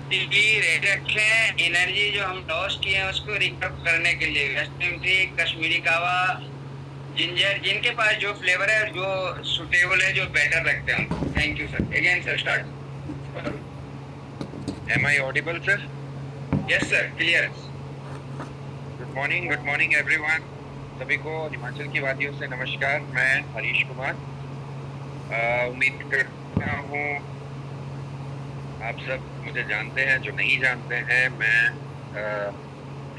Ready रखें। Energy जो हम लॉस किए हैं उसको रिकवर करने के लिए वेस्टर्न टी, कश्मीरी कावा, जिंजर, जिनके पास जो फ्लेवर है जो सुटेबल है, जो बेटर लगते हैं। Thank you sir. Again sir start. Am I audible, sir? Yes sir, clear. Good morning everyone. सभी को हिमाचल की वादियों से नमस्कार। मैं हरीश कुमार। उम्मीद करता हूँ आप सब मुझे जानते हैं। जो नहीं जानते हैं, मैं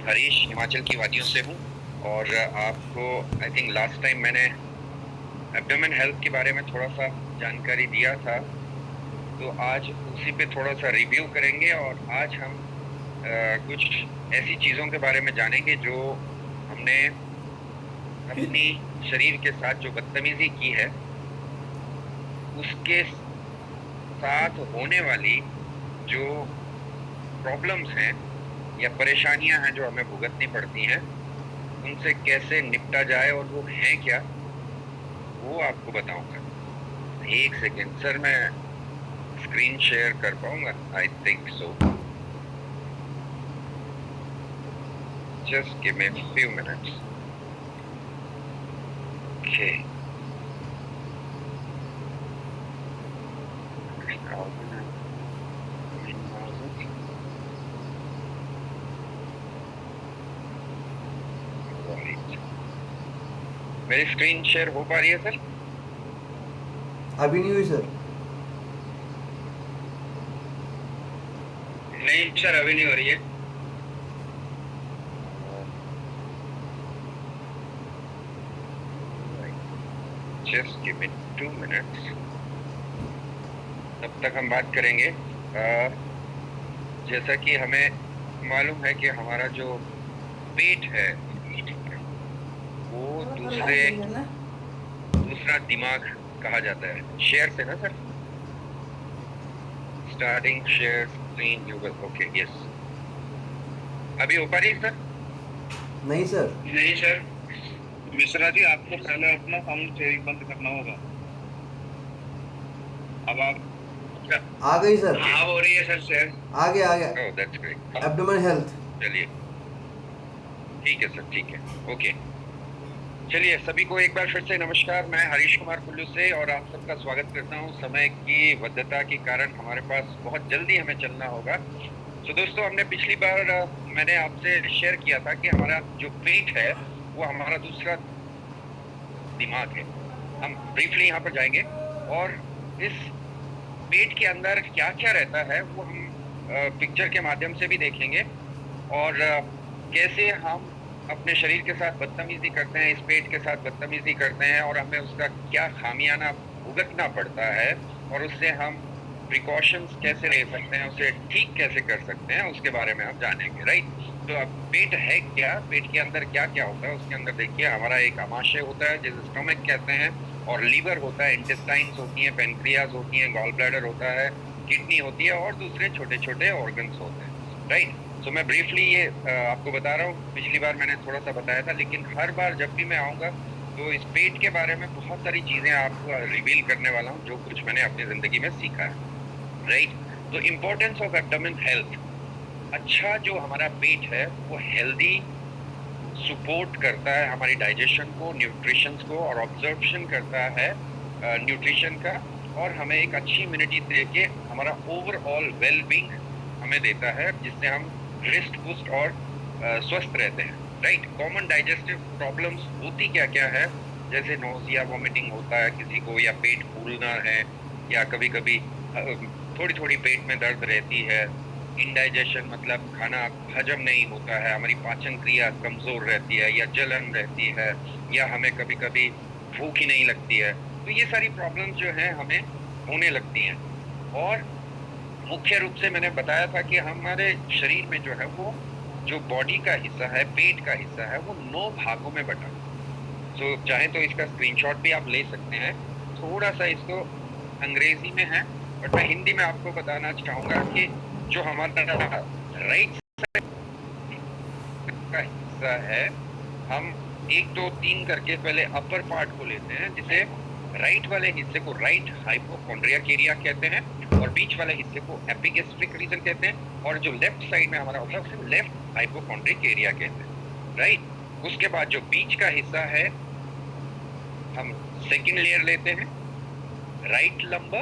हरीश हिमाचल की वादियों से हूँ। और आपको आई थिंक लास्ट टाइम मैंने एब्डोमेन हेल्थ के बारे में थोड़ा सा जानकारी दिया था, तो आज उसी पे थोड़ा सा रिव्यू करेंगे। और आज हम कुछ ऐसी चीजों के बारे में जानेंगे जो हमने अपनी शरीर के साथ जो बदतमीजी की है, उसके साथ होने वाली जो प्रॉब्लम्स हैं या परेशानियां हैं जो हमें भुगतनी पड़ती हैं, उनसे कैसे निपटा जाए और वो हैं क्या, वो आपको बताऊंगा। एक सेकेंड सर, मैं स्क्रीन शेयर कर पाऊंगा? I think so. Just give me a few minutes. Okay. मेरी स्क्रीन शेयर हो पा रही है सर? अभी नहीं हुई सर। नहीं सर, अभी नहीं हो रही है। Just give me 2 minutes. तब तक हम बात करेंगे। जैसा कि हमें मालूम है कि हमारा जो पेट है वो दूसरा दिमाग कहा जाता है। शेयर से ना sir? Starting share screen you will. Okay, yes. अभी हो पा रही है सर? नहीं सर। नहीं सर। मिश्रा जी, आपको पहले अपना साउंड शेयरिंग बंद करना होगा। अब आप आ गई सर। हाँ, हो रही है सर शेयर। आ गया oh that's great. Abdomen health. चलिए ठीक है सर, ठीक है, ओके। चलिए सभी को एक बार फिर से नमस्कार। मैं हरीश कुमार कुल्लू से और आप सबका स्वागत करता हूं। समय की बद्धता के कारण हमारे पास बहुत जल्दी हमें चलना होगा। तो दोस्तों, हमने पिछली बार मैंने आपसे शेयर किया था कि हमारा जो पेट है वो हमारा दूसरा दिमाग है। हम ब्रीफली यहाँ पर जाएंगे और इस पेट के अंदर क्या क्या रहता है वो हम पिक्चर के माध्यम से भी देखेंगे, और कैसे हम अपने शरीर के साथ बदतमीजी करते हैं, इस पेट के साथ बदतमीजी करते हैं, और हमें उसका क्या खामियाना भुगतना पड़ता है, और उससे हम प्रिकॉशंस कैसे ले सकते हैं, उसे ठीक कैसे कर सकते हैं, उसके बारे में हम जानेंगे। राइट? तो अब पेट है क्या, पेट के अंदर क्या क्या होता है? उसके अंदर देखिए, हमारा एक आमाशय होता है जिसे स्टोमक कहते हैं, और लीवर होता है, इंटेस्टाइन्स होती हैं, पेनक्रियाज होती हैं, गॉल ब्लैडर होता है, किडनी होती है, और दूसरे छोटे छोटे ऑर्गन्स होते हैं। राइट? तो मैं ब्रीफली ये आपको बता रहा हूँ। पिछली बार मैंने थोड़ा सा बताया था, लेकिन हर बार जब भी मैं आऊँगा तो इस पेट के बारे में बहुत सारी चीज़ें आपको रिवील करने वाला हूँ, जो कुछ मैंने अपनी ज़िंदगी में सीखा है। राइट? तो इम्पोर्टेंस ऑफ एब्डोमेन हेल्थ। अच्छा, जो हमारा पेट है वो हेल्दी सपोर्ट करता है हमारी डाइजेशन को, न्यूट्रिशन को, और ऑब्जर्प्शन करता है न्यूट्रिशन का, और हमें एक अच्छी इम्यूनिटी दे के हमारा ओवरऑल वेलबींग हमें देता है, जिससे हम हृष्ट पुष्ट और स्वस्थ रहते हैं। राइट? कॉमन डाइजेस्टिव प्रॉब्लम्स होती क्या क्या है? जैसे नोजिया, वॉमिटिंग होता है किसी को, या पेट फूलना है, या कभी कभी थोड़ी थोड़ी पेट में दर्द रहती है, इंडाइजेशन मतलब खाना हजम नहीं होता है, हमारी पाचन क्रिया कमजोर रहती है, या जलन रहती है, या हमें कभी कभी भूख ही नहीं लगती है। तो ये सारी प्रॉब्लम्स जो हैं हमें होने लगती हैं। और मुख्य रूप से मैंने बताया था कि हमारे शरीर में जो है वो जो बॉडी का हिस्सा है, पेट का हिस्सा है, वो 9 भागों में बटा। तो चाहे तो इसका स्क्रीनशॉट भी आप ले सकते हैं। थोड़ा सा इसको अंग्रेजी में है, बट मैं हिंदी में आपको बताना चाहूंगा कि जो हमारा राइट का हिस्सा है, हम 1 2 3 करके पहले अपर पार्ट को लेते हैं, जिसे राइट वाले हिस्से को राइट हाइपोकॉन्ड्रिया एरिया कहते हैं, और बीच वाले हिस्से को एपिगैस्ट्रिक रीजन कहते हैं, और जो लेफ्ट साइड में हमारा होता है उसे लेफ्ट हाइपोकॉन्ड्रिक एरिया कहते हैं, राइट। उसके बाद जो बीच का हिस्सा है हम सेकंड लेयर लेते हैं, राइट लंबर,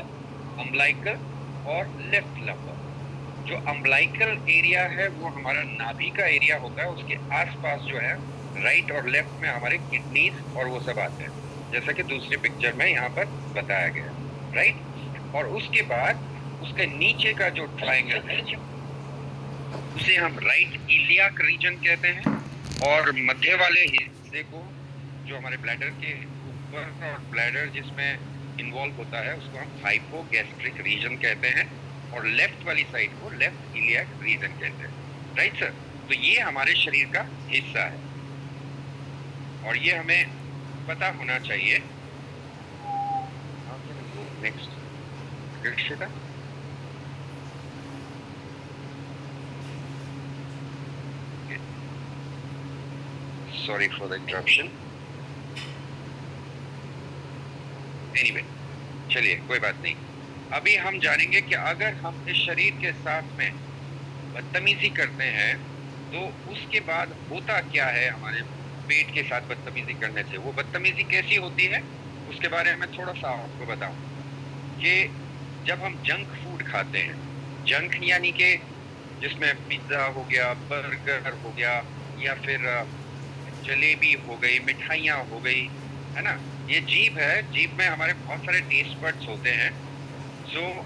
अम्बिलिकल और लेफ्ट लंबर। जो अम्बिलिकल एरिया है वो हमारा नाभि का एरिया होता है, उसके आसपास जो है राइट और लेफ्ट में हमारे किडनीज और वो सब आते हैं, जैसा कि दूसरी पिक्चर में यहाँ पर बताया गया है, राइट। और उसके बाद उसके नीचे का जो ट्रायंगल है उसे हम राइट इलियाक रीजन कहते हैं, और मध्य वाले हिस्से को जो हमारे ब्लैडर के ऊपर और ब्लैडर जिसमें इन्वॉल्व होता है उसको हम हाइपोगैस्ट्रिक रीजन कहते हैं, और लेफ्ट वाली साइड को लेफ्ट इलियाक रीजन कहते हैं, राइट सर। तो ये हमारे शरीर का हिस्सा है और ये हमें पता होना चाहिए। Next sorry for the interruption. Anyway, चलिए कोई बात नहीं। अभी हम जानेंगे कि अगर हम इस शरीर के साथ में बदतमीजी करते हैं तो उसके बाद होता क्या है हमारे पेट के साथ बदतमीजी करने से। वो बदतमीजी कैसी होती है उसके बारे में थोड़ा सा आपको बताऊं कि जब हम जंक फूड खाते हैं, जंक यानी कि जिसमें पिज्ज़ा हो गया, बर्गर हो गया, या फिर जलेबी हो गई, मिठाइयाँ हो गई, है ना। ये जीभ है, जीभ में हमारे बहुत सारे टेस्ट बड्स होते हैं। सो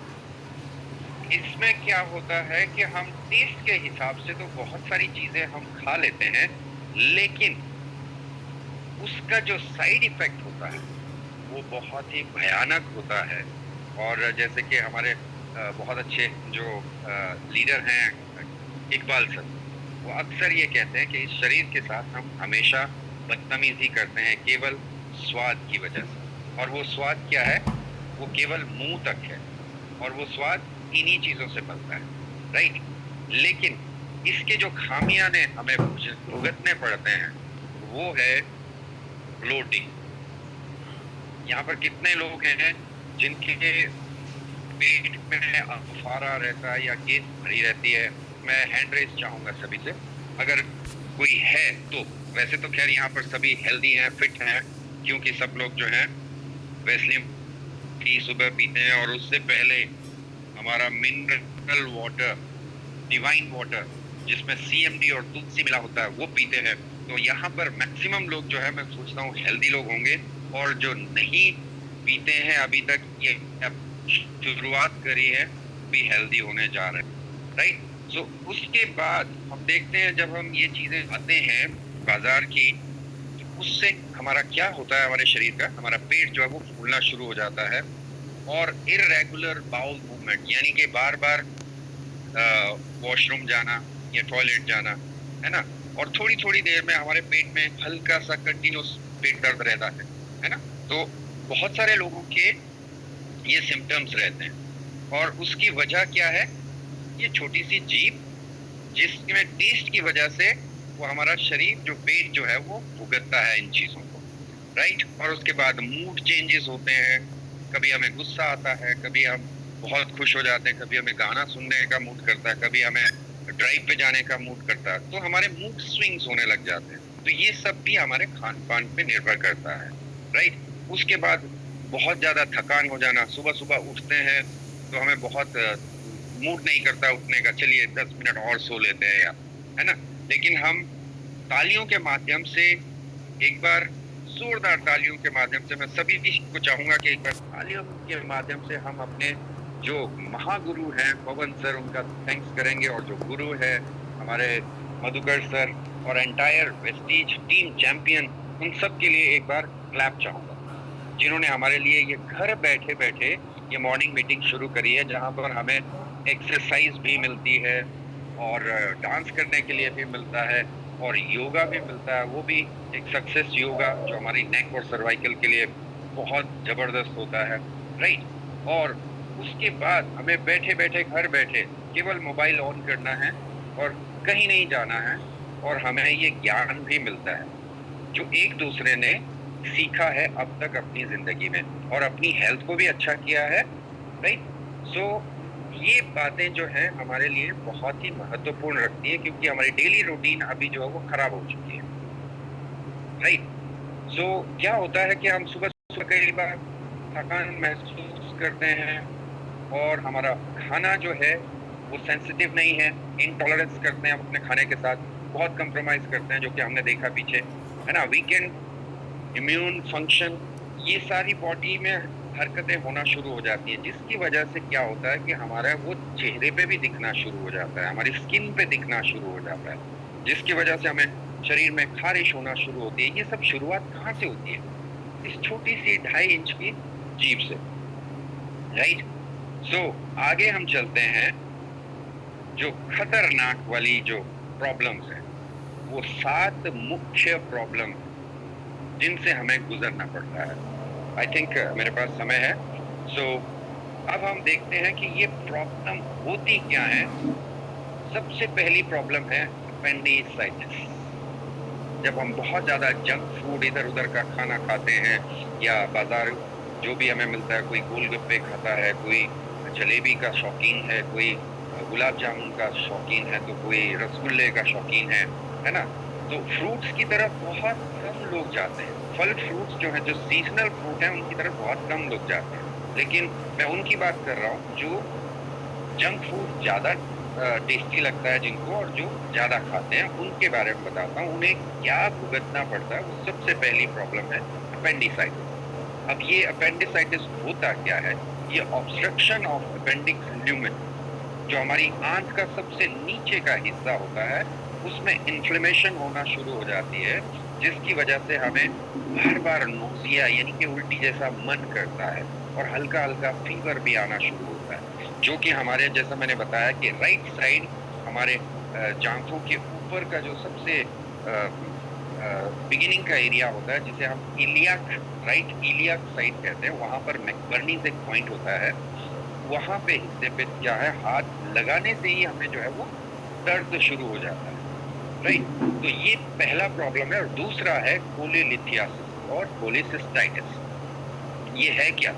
इसमें क्या होता है कि हम टेस्ट के हिसाब से तो बहुत सारी चीज़ें हम खा लेते हैं, लेकिन उसका जो साइड इफेक्ट होता है वो बहुत ही भयानक होता है। और जैसे कि हमारे बहुत अच्छे जो लीडर हैं इकबाल सर, वो अक्सर ये कहते हैं कि इस शरीर के साथ हम हमेशा बदतमीजी करते हैं केवल स्वाद की वजह से। और वो स्वाद क्या है? वो केवल मुंह तक है और वो स्वाद इन्हीं चीज़ों से बनता है, राइट। लेकिन इसके जो खामियां ने हमें भुगतने पड़ते हैं वो है ब्लोटिंग। यहाँ पर कितने लोग हैं जिनके पेट में अफारा रहता है या गैस भरी रहती है? मैं हैंड रेस चाहूँगा सभी से, अगर कोई है तो। वैसे तो खैर यहाँ पर सभी हेल्दी हैं, फिट हैं, क्योंकि सब लोग जो हैं वेस्लिन टी सुबह पीते हैं और उससे पहले हमारा मिनरल वाटर, डिवाइन वाटर जिसमें CMD और तुलसी मिला होता है वो पीते हैं। तो यहाँ पर मैक्सिमम लोग जो है मैं सोचता हूँ हेल्दी लोग होंगे, और जो नहीं पीते हैं अभी तक, ये शुरुआत करी है, भी हेल्दी होने जा रहे हैं, राइट। सो उसके बाद हम देखते हैं जब हम ये चीज़ें खाते हैं बाजार की, तो उससे हमारा क्या होता है हमारे शरीर का, हमारा पेट जो है वो फूलना शुरू हो जाता है, और इर्रेगुलर बाउल मूवमेंट यानी कि बार बार वॉशरूम जाना या टॉयलेट जाना, है ना। और थोड़ी थोड़ी देर में हमारे पेट में हल्का सा कंटिन्यूस पेट दर्द रहता है ना। तो बहुत सारे लोगों के ये सिम्टम्स रहते हैं, और उसकी वजह क्या है? ये छोटी सी जीभ जिसमें टेस्ट की वजह से वो हमारा शरीर जो पेट जो है वो भुगतता है इन चीज़ों को, राइट। और उसके बाद मूड चेंजेस होते हैं, कभी हमें गुस्सा आता है, कभी हम बहुत खुश हो जाते हैं, कभी हमें गाना सुनने का मूड करता है, कभी हमें ड्राइव पे जाने का मूड करता है, तो हमारे मूड स्विंग्स होने लग जाते हैं। तो ये सब भी हमारे खान पान पे निर्भर करता है, राइट। उसके बाद बहुत ज़्यादा थकान हो जाना, सुबह सुबह उठते हैं तो हमें बहुत मूड नहीं करता उठने का, चलिए 10 मिनट और सो लेते हैं या, है ना। लेकिन हम तालियों के माध्यम से एक बार, जोरदार तालियों के माध्यम से, मैं सभी को चाहूँगा कि एक बार तालियों के माध्यम से हम अपने जो महागुरु हैं पवन सर, उनका थैंक्स करेंगे, और जो गुरु है हमारे मधुकर सर और एंटायर वेस्टीज टीम चैंपियन, उन सब के लिए एक बार क्लैप चाहूँगा, जिन्होंने हमारे लिए ये घर बैठे बैठे ये मॉर्निंग मीटिंग शुरू करी है, जहाँ पर हमें एक्सरसाइज भी मिलती है और डांस करने के लिए भी मिलता है और योगा भी मिलता है, वो भी एक सक्सेस योगा जो हमारी नेक और सर्वाइकल के लिए बहुत ज़बरदस्त होता है, राइट। और उसके बाद हमें बैठे बैठे घर बैठे केवल मोबाइल ऑन करना है और कहीं नहीं जाना है, और हमें ये ज्ञान भी मिलता है जो एक दूसरे ने सीखा है अब तक अपनी ज़िंदगी में, और अपनी हेल्थ को भी अच्छा किया है, राइट। सो ये बातें जो हैं हमारे लिए बहुत ही महत्वपूर्ण रखती है, क्योंकि हमारी डेली रूटीन अभी जो है वो खराब हो चुकी है, राइट। सो क्या होता है कि हम सुबह सुबह कई बार थकान महसूस करते हैं और हमारा खाना जो है वो सेंसिटिव नहीं है, इनटॉलरेंस करते हैं हम अपने खाने के साथ, बहुत कंप्रोमाइज करते हैं, जो कि हमने देखा पीछे, है ना। वीकेंड इम्यून फंक्शन, ये सारी बॉडी में हरकतें होना शुरू हो जाती हैं, जिसकी वजह से क्या होता है कि हमारा वो चेहरे पे भी दिखना शुरू हो जाता है, हमारी स्किन पे दिखना शुरू हो जाता है, जिसकी वजह से हमें शरीर में खारिश होना शुरू होती है। ये सब शुरुआत कहाँ से होती है? इस छोटी सी 2.5 इंच की जीभ से, राइट। सो आगे हम चलते हैं, जो खतरनाक वाली जो प्रॉब्लम्स है, वो 7 मुख्य प्रॉब्लम जिनसे हमें गुजरना पड़ता है। आई थिंक मेरे पास समय है, सो अब हम देखते हैं कि ये प्रॉब्लम होती क्या है। सबसे पहली प्रॉब्लम है अपेंडिसाइटिस। जब हम बहुत ज़्यादा जंक फूड इधर उधर का खाना खाते हैं, या बाजार जो भी हमें मिलता है, कोई गोलगप्पे खाता है, कोई जलेबी का शौकीन है, कोई गुलाब जामुन का शौकीन है, तो कोई रसगुल्ले का शौकीन है ना। तो फ्रूट्स की तरफ बहुत कम लोग जाते हैं। फल फ्रूट्स जो है, जो सीजनल फ्रूट है, उनकी तरफ बहुत कम लोग जाते हैं। लेकिन मैं उनकी बात कर रहा हूँ जो जंक फूड ज़्यादा टेस्टी लगता है जिनको, और जो ज़्यादा खाते हैं, उनके बारे में बताता हूँ। उन्हें क्या भुगतना पड़ता है, वो सबसे पहली प्रॉब्लम है अपेंडिसाइटिस। अब ये अपेंडिसाइटिस होता क्या है? ये ऑब्स्ट्रक्शन ऑफ अपेंडिक्स ल्यूमेन, जो हमारी आंत का सबसे नीचे का हिस्सा होता है, उसमें इन्फ्लेमेशन होना शुरू हो जाती है, जिसकी वजह से हमें बार बार नोजिया यानी कि उल्टी जैसा मन करता है, और हल्का हल्का फीवर भी आना शुरू होता है, जो कि हमारे, जैसा मैंने बताया कि राइट साइड हमारे जांघों के ऊपर का जो सबसे बिगिनिंग का एरिया होता है, जिसे हम इलियाक, राइट इलियाक साइड कहते हैं, वहाँ पर मैकबर्नीज एक पॉइंट होता है, वहाँ पे हिस्से पे क्या है, हाथ लगाने से ही हमें जो है वो दर्द शुरू हो जाता है, राइट। तो ये पहला प्रॉब्लम है। और दूसरा है कोलेलिथियासिस और कोलेसिस्टाइटिस। ये है क्या?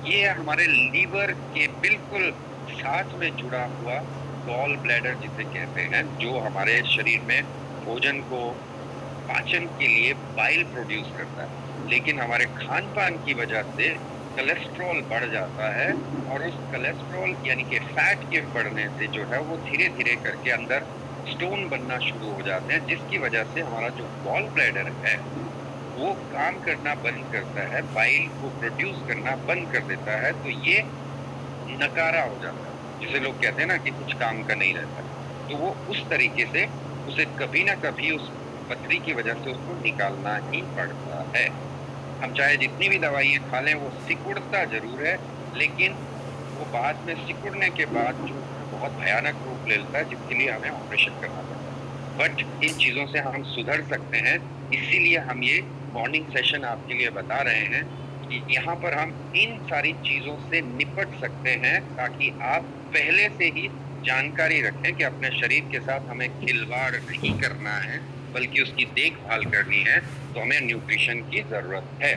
ये हमारे लीवर के बिल्कुल साथ में जुड़ा हुआ गॉल ब्लैडर जिसे कहते हैं, जो हमारे शरीर में भोजन को पाचन के लिए बाइल प्रोड्यूस करता है, लेकिन हमारे खान पान की वजह से कोलेस्ट्रॉल बढ़ जाता है, और उस कोलेस्ट्रॉल यानी कि फैट के बढ़ने से जो है वो धीरे धीरे करके अंदर स्टोन बनना शुरू हो जाते हैं, जिसकी वजह से हमारा जो गॉल ब्लैडर है वो काम करना बंद करता है, बाइल को प्रोड्यूस करना बंद कर देता है। तो ये नकारा हो जाता है, जिसे लोग कहते हैं ना कि कुछ काम का नहीं रहता, तो वो उस तरीके से उसे कभी ना कभी उस पथरी की वजह से उसको निकालना ही पड़ता है। हम चाहे जितनी भी दवाइयाँ खा लें, वो सिकुड़ता जरूर है, लेकिन वो बाद में सिकुड़ने के बाद जो बहुत भयानक रूप ले लेता है, जिसके लिए हमें ऑपरेशन करना पड़ता है। बट इन चीज़ों से हम सुधर सकते हैं, इसीलिए हम ये मॉर्निंग सेशन आपके लिए बता रहे हैं कि यहाँ पर हम इन सारी चीज़ों से निपट सकते हैं, ताकि आप पहले से ही जानकारी रखें कि अपने शरीर के साथ हमें खिलवाड़ नहीं करना है, बल्कि उसकी देखभाल करनी है, तो हमें न्यूट्रिशन की ज़रूरत है।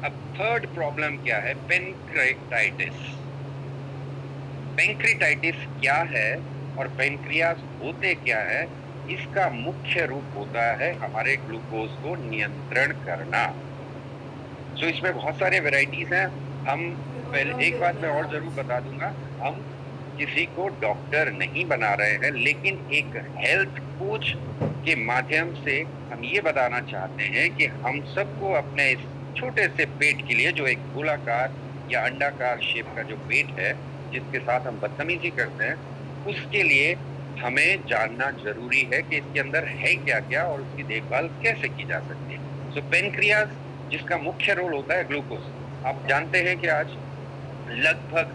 अब थर्ड प्रॉब्लम क्या है? पेनक्रेटाइटिस। पेंक्रेटाइटिस क्या है और पेनक्रियाज होते क्या है? इसका मुख्य रूप होता है हमारे ग्लूकोज को नियंत्रण करना। सो इसमें बहुत सारे वैरायटीज हैं। हम पहले एक बात मैं और जरूर बता दूंगा, हम किसी को डॉक्टर नहीं बना रहे हैं, लेकिन एक हेल्थ कोच के माध्यम से हम ये बताना चाहते हैं कि हम सबको अपने इस छोटे से पेट के लिए, जो एक गोलाकार या अंडाकार शेप का जो पेट है जिसके साथ हम बदतमीजी करते हैं, उसके लिए हमें जानना जरूरी है कि इसके अंदर है क्या क्या और उसकी देखभाल कैसे की जा सकती है। सो पेनक्रियाज, जिसका मुख्य रोल होता है ग्लूकोज। आप जानते हैं कि आज लगभग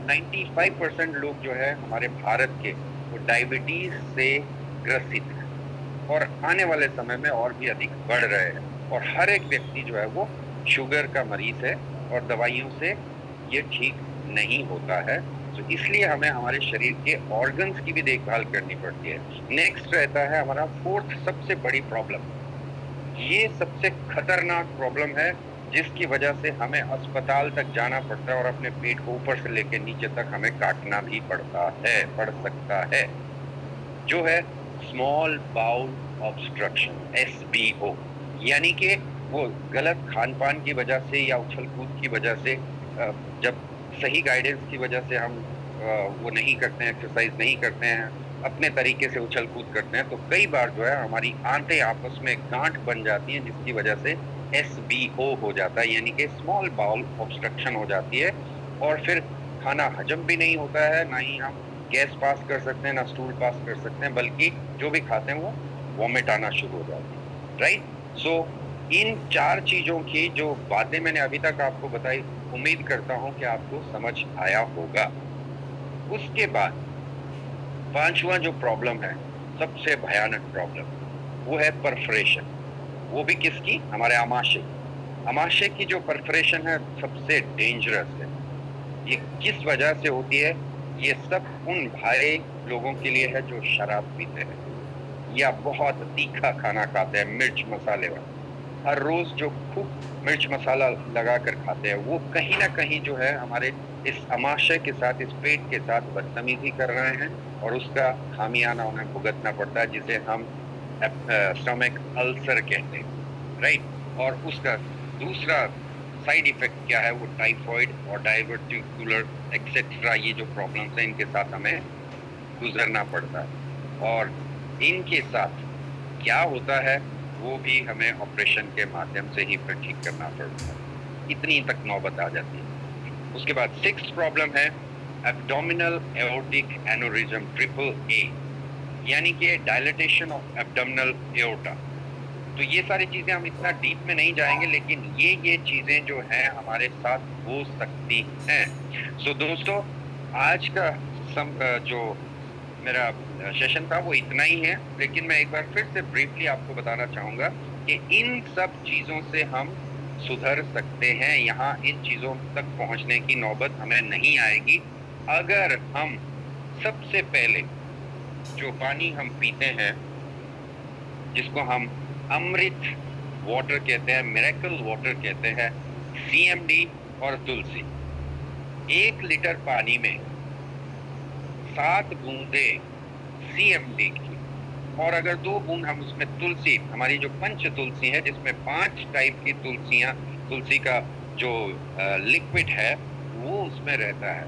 95% लोग जो है हमारे भारत के, वो डायबिटीज से ग्रसित हैं, और आने वाले समय में और भी अधिक बढ़ रहे हैं, और हर एक व्यक्ति जो है वो शुगर का मरीज है, और दवाइयों से ये ठीक नहीं होता है। तो इसलिए हमें हमारे शरीर के ऑर्गन्स की भी देखभाल करनी पड़ती है। नेक्स्ट रहता है हमारा फोर्थ सबसे बड़ी प्रॉब्लम, ये सबसे खतरनाक प्रॉब्लम है, जिसकी वजह से हमें अस्पताल तक जाना पड़ता है और अपने पेट को ऊपर से लेकर नीचे तक हमें काटना भी पड़ सकता है, जो है स्मॉल बाउल ऑब्स्ट्रक्शन, SBO। यानी कि वो गलत खान पान की वजह से या उछल कूद की वजह से, जब सही गाइडेंस की वजह से हम वो नहीं करते हैं, एक्सरसाइज नहीं करते हैं, अपने तरीके से उछल कूद करते हैं, तो कई बार जो है हमारी आंतें आपस में गांठ बन जाती हैं, जिसकी वजह से SBO हो जाता है, यानी कि स्मॉल बाउल ऑब्स्ट्रक्शन हो जाती है। और फिर खाना हजम भी नहीं होता है, ना ही हम गैस पास कर सकते हैं, ना स्टूल पास कर सकते हैं, बल्कि जो भी खाते हैं वो वॉमिट आना शुरू हो जाती है, राइट। सो इन 4 चीजों की जो बातें मैंने अभी तक आपको बताई, उम्मीद करता हूं कि आपको समझ आया होगा। उसके बाद 5वां जो प्रॉब्लम है, सबसे भयानक प्रॉब्लम, वो है परफोरेशन। वो भी किसकी? हमारे आमाशय। आमाशय की जो परफोरेशन है सबसे डेंजरस है। ये किस वजह से होती है? ये सब उन भाई लोगों के लिए है जो शराब पीते हैं या बहुत तीखा खाना खाते हैं, मिर्च मसाले वाला। हर रोज जो खूब मिर्च मसाला लगा कर खाते हैं, वो कहीं ना कहीं जो है हमारे इस आमाशय के साथ, इस पेट के साथ बदतमीजी कर रहे हैं, और उसका खामियाना उन्हें भुगतना पड़ता है, जिसे हम स्टमक अल्सर कहते हैं, राइट। और उसका दूसरा साइड इफेक्ट क्या है? वो टाइफॉइड और डाइवर्टिकुलर एक्सेट्रा, ये जो प्रॉब्लम्स हैं, इनके साथ हमें गुजरना पड़ता है। और इनके साथ क्या होता है वो भी हमें ऑपरेशन के माध्यम से ही फिर ठीक करना पड़ता है। इतनी तक नौबत आ जाती है। उसके बाद 6th प्रॉब्लम है एब्डोमिनल एओर्टिक एनोरिज्म, AAA, यानी कि डायलेटेशन ऑफ एब्डोमिनल एओर्टा। तो ये सारी चीजें हम इतना डीप में नहीं जाएंगे, लेकिन ये चीजें जो हैं हमारे साथ हो सकती हैं। सो दोस्तों, आज का जो मेरा सेशन था वो इतना ही है, लेकिन मैं एक बार फिर से ब्रीफली आपको बताना चाहूँगा कि इन सब चीज़ों से हम सुधर सकते हैं। यहाँ इन चीज़ों तक पहुँचने की नौबत हमें नहीं आएगी अगर हम सबसे पहले जो पानी हम पीते हैं, जिसको हम अमृत वाटर कहते हैं, मिरेकल वाटर कहते हैं, CMD और तुलसी, 1 लीटर पानी में 7 बूंदे CMD की, और अगर 2 बूंद हम उसमें तुलसी, हमारी जो पंच तुलसी है जिसमें 5 टाइप की तुलसी का जो लिक्विड है वो उसमें रहता है,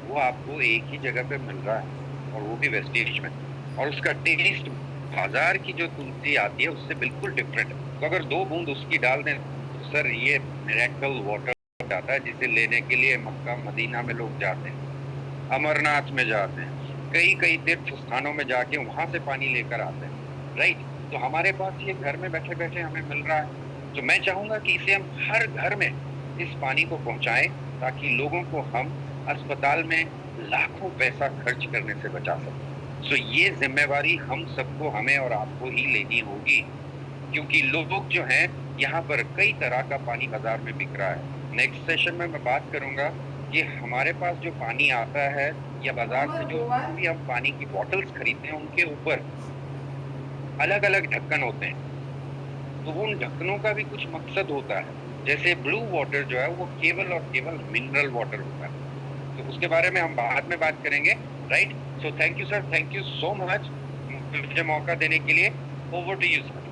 वो आपको एक ही जगह पे मिल रहा है, और वो भी वेस्टेज में, और उसका टेस्ट बाजार की जो तुलसी आती है उससे बिल्कुल डिफरेंट है। तो अगर 2 बूंद उसकी डाल दें तो सर ये मिरेकल वाटर आता है, जिसे लेने के लिए मक्का मदीना में लोग जाते हैं, अमरनाथ में जाते हैं, कई तीर्थ स्थानों में जाके वहां से पानी लेकर आते हैं, राइट। तो हमारे पास ये घर में बैठे बैठे हमें मिल रहा है। तो मैं चाहूंगा कि इसे हम हर घर में इस पानी को पहुंचाएं, ताकि लोगों को हम अस्पताल में लाखों पैसा खर्च करने से बचा सकें। सो ये जिम्मेवारी हम सबको, हमें और आपको ही लेनी होगी, क्योंकि लोग जो हैं यहाँ पर कई तरह का पानी बाजार में बिक रहा है। नेक्स्ट सेशन में मैं बात करूंगा कि हमारे पास जो पानी आता है या बाजार से जो भी हम पानी की बॉटल्स खरीदते हैं, उनके ऊपर अलग अलग ढक्कन होते हैं। तो उन ढक्कनों का भी कुछ मकसद होता है। जैसे ब्लू वाटर जो है वो केवल और केवल मिनरल वाटर होता है, तो उसके बारे में हम बाद में बात करेंगे, right. So thank you sir, thank you so much मुझे मौका देने के लिए। Over to you sir.